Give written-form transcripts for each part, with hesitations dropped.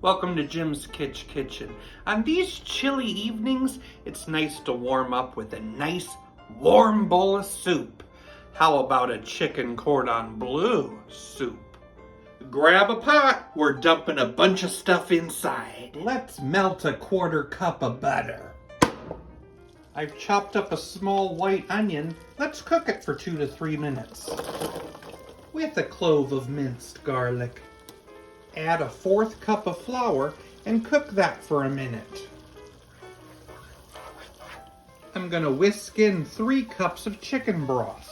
Welcome to Jim's Kitchen. On these chilly evenings, it's nice to warm up with a nice warm bowl of soup. How about a chicken cordon bleu soup? Grab a pot, we're dumping a bunch of stuff inside. Let's melt a 1/4 cup of butter. I've chopped up a small white onion. Let's cook it for 2 to 3 minutes. With a clove of minced garlic. Add a 1/4 cup of flour and cook that for a minute. I'm going to whisk in 3 cups of chicken broth.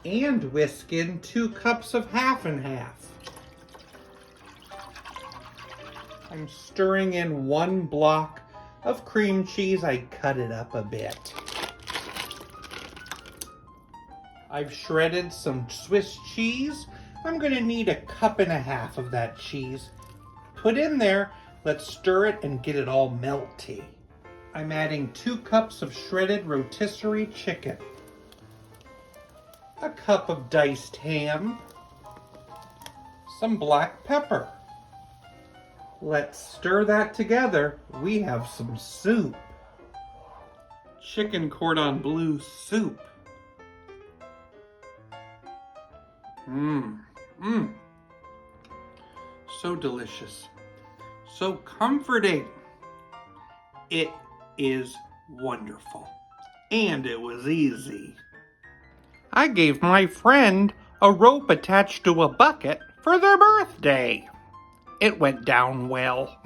And whisk in 2 cups of half and half. I'm stirring in 1 block of cream cheese. I cut it up a bit. I've shredded some Swiss cheese. I'm going to need 1.5 cups of that cheese. Put in there, let's stir it and get it all melty. I'm adding 2 cups of shredded rotisserie chicken, 1 cup of diced ham, some black pepper. Let's stir that together. We have some soup. Chicken cordon bleu soup. So delicious. So comforting. It is wonderful. And it was easy. I gave my friend a rope attached to a bucket for their birthday. It went down well.